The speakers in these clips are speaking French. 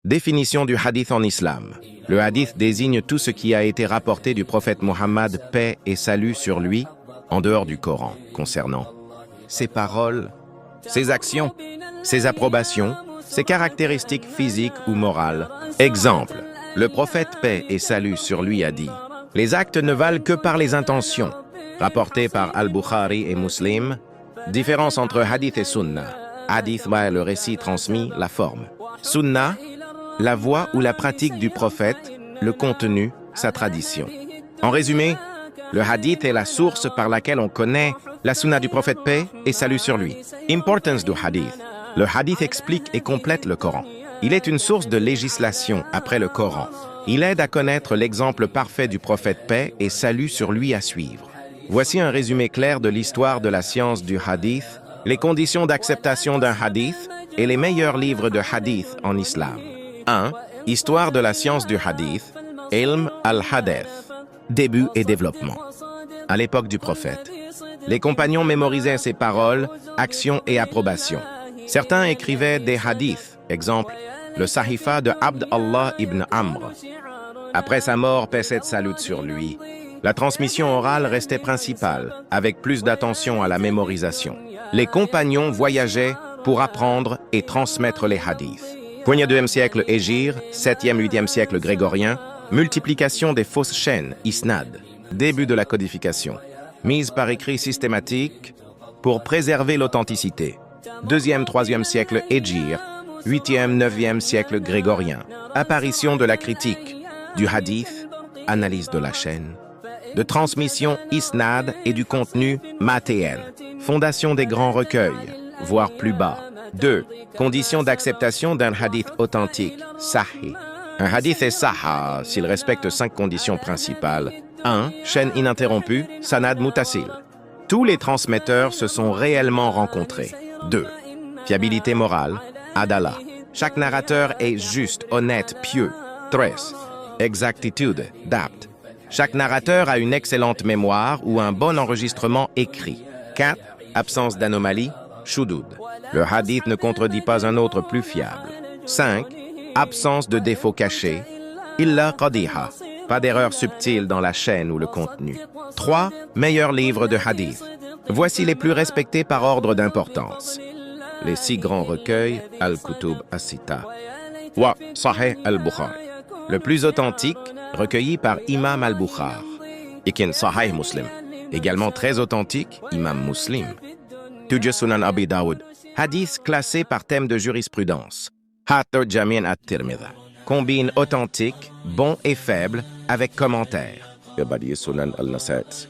Définition du hadith en islam. Le hadith désigne tout ce qui a été rapporté du prophète Mohammed, paix et salut sur lui, en dehors du Coran, concernant ses paroles, ses actions, ses approbations, ses caractéristiques physiques ou morales. Exemple, le prophète paix et salut sur lui a dit « Les actes ne valent que par les intentions », rapporté par Al-Bukhari et Muslim. Différence entre hadith et sunnah. Hadith, le récit transmis, la forme. Sunnah, la voie ou la pratique du prophète, le contenu, sa tradition. En résumé, le hadith est la source par laquelle on connaît la sunna du prophète paix et salut sur lui. Importance du hadith. Le hadith explique et complète le Coran. Il est une source de législation après le Coran. Il aide à connaître l'exemple parfait du prophète paix et salut sur lui à suivre. Voici un résumé clair de l'histoire de la science du hadith, les conditions d'acceptation d'un hadith et les meilleurs livres de hadith en islam. 1. Histoire de la science du hadith, Ilm al-Hadith, début et développement. À l'époque du prophète, les compagnons mémorisaient ses paroles, actions et approbations. Certains écrivaient des hadiths, exemple, le Sahifa de Abd Allah ibn Amr. Après sa mort, paix et salut sur lui, la transmission orale restait principale, avec plus d'attention à la mémorisation. Les compagnons voyageaient pour apprendre et transmettre les hadiths. Poignée 2e siècle Hégire, 7e, 8e siècle grégorien, multiplication des fausses chaînes, isnad, début de la codification, mise par écrit systématique pour préserver l'authenticité. 2e, 3e siècle Hégire, 8e, 9e siècle grégorien, apparition de la critique, du hadith, analyse de la chaîne, de transmission isnad et du contenu matéen, fondation des grands recueils, voire plus bas. 2. Conditions d'acceptation d'un hadith authentique, sahih. Un hadith est sahha s'il respecte 5 conditions principales. 1. Chaîne ininterrompue, sanad muttasil. Tous les transmetteurs se sont réellement rencontrés. 2. Fiabilité morale, adala. Chaque narrateur est juste, honnête, pieux. 3. Exactitude, dapt. Chaque narrateur a une excellente mémoire ou un bon enregistrement écrit. 4. Absence d'anomalie, shudud. Le hadith ne contredit pas un autre plus fiable. 5. Absence de défauts cachés, illa qadiha. Pas d'erreur subtile dans la chaîne ou le contenu. 3. Meilleurs livres de hadith. Voici les plus respectés par ordre d'importance. Les 6 grands recueils, Al-Kutub as-Sita, wa Sahih al-Bukhari. Le plus authentique, recueilli par Imam al-Bukhari. Ikin Sahih Muslim. Également très authentique, Imam Muslim. Tuj Sunan Abi Daoud. Hadith classé par thème de jurisprudence. Hathar Jamin at-Tirmidhi. Combine authentique, bon et faible, avec commentaire. Sunan al-Nasa'i.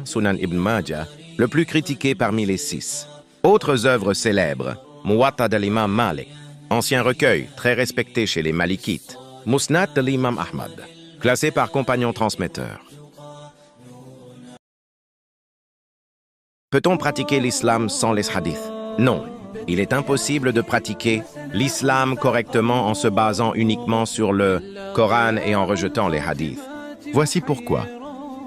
Sunan Ibn Majah, le plus critiqué parmi les 6. Autres œuvres célèbres. Muwatta de l'imam Malik. Ancien recueil, très respecté chez les Malikites. Musnad de l'imam Ahmad. Classé par compagnon transmetteur. Peut-on pratiquer l'islam sans les hadiths? Non. Il est impossible de pratiquer l'islam correctement en se basant uniquement sur le Coran et en rejetant les hadiths. Voici pourquoi.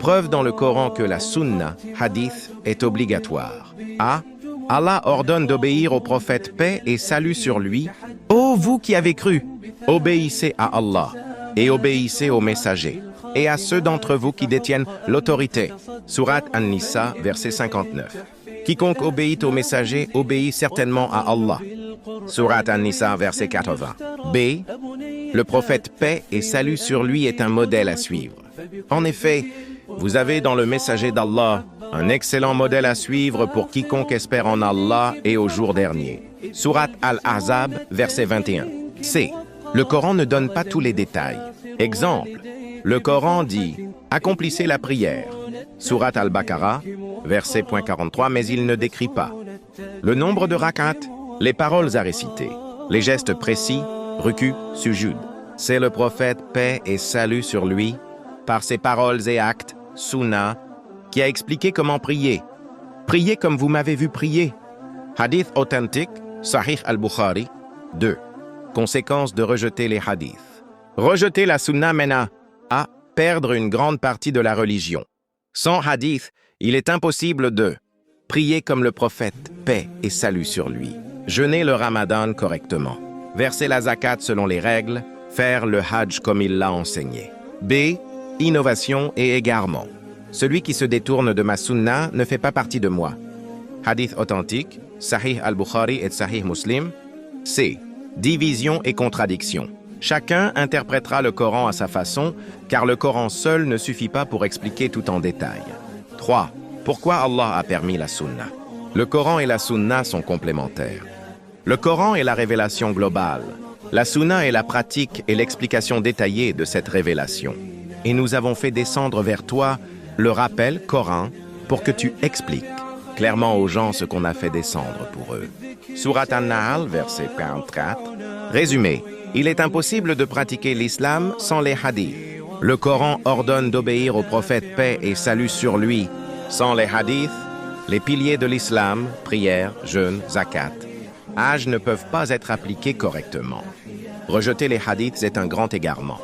Preuve dans le Coran que la sunna, hadith, est obligatoire. A. Allah ordonne d'obéir au prophète paix et salut sur lui. Ô vous qui avez cru, obéissez à Allah et obéissez aux messagers et à ceux d'entre vous qui détiennent l'autorité. Surat An-Nisa, verset 59. Quiconque obéit aux messagers obéit certainement à Allah. Surat An-Nisa, verset 80. B. Le prophète paix et salut sur lui est un modèle à suivre. En effet, vous avez dans le messager d'Allah un excellent modèle à suivre pour quiconque espère en Allah et au jour dernier. Surat Al-Ahzab, verset 21. C. Le Coran ne donne pas tous les détails. Exemple, le Coran dit « Accomplissez la prière ». Surat Al-Baqarah, verset .43, mais il ne décrit pas le nombre de rak'at, les paroles à réciter, les gestes précis, ruku, sujud. C'est le prophète, paix et salut sur lui, par ses paroles et actes, sunna, qui a expliqué comment prier. Priez comme vous m'avez vu prier. Hadith authentique, Sahih al-Bukhari. 2. Conséquence de rejeter les hadiths. Rejeter la sunna mène à perdre une grande partie de la religion. Sans hadith, il est impossible de prier comme le prophète, paix et salut sur lui, jeûner le ramadan correctement, verser la zakat selon les règles, faire le hajj comme il l'a enseigné. B. Innovation et égarement. Celui qui se détourne de ma sunna ne fait pas partie de moi. Hadith authentique, Sahih al-Bukhari et Sahih Muslim. C. Division et contradiction. Chacun interprétera le Coran à sa façon, car le Coran seul ne suffit pas pour expliquer tout en détail. 3. Pourquoi Allah a permis la sunna? Le Coran et la sunna sont complémentaires. Le Coran est la révélation globale. La sunna est la pratique et l'explication détaillée de cette révélation. Et nous avons fait descendre vers toi le rappel Coran pour que tu expliques clairement aux gens ce qu'on a fait descendre pour eux. Surat An-Nahl, verset 44. Résumé, il est impossible de pratiquer l'islam sans les hadiths. Le Coran ordonne d'obéir au prophète paix et salut sur lui. Sans les hadiths, les piliers de l'islam, prière, jeûne, zakat, hajj ne peuvent pas être appliqués correctement. Rejeter les hadiths est un grand égarement.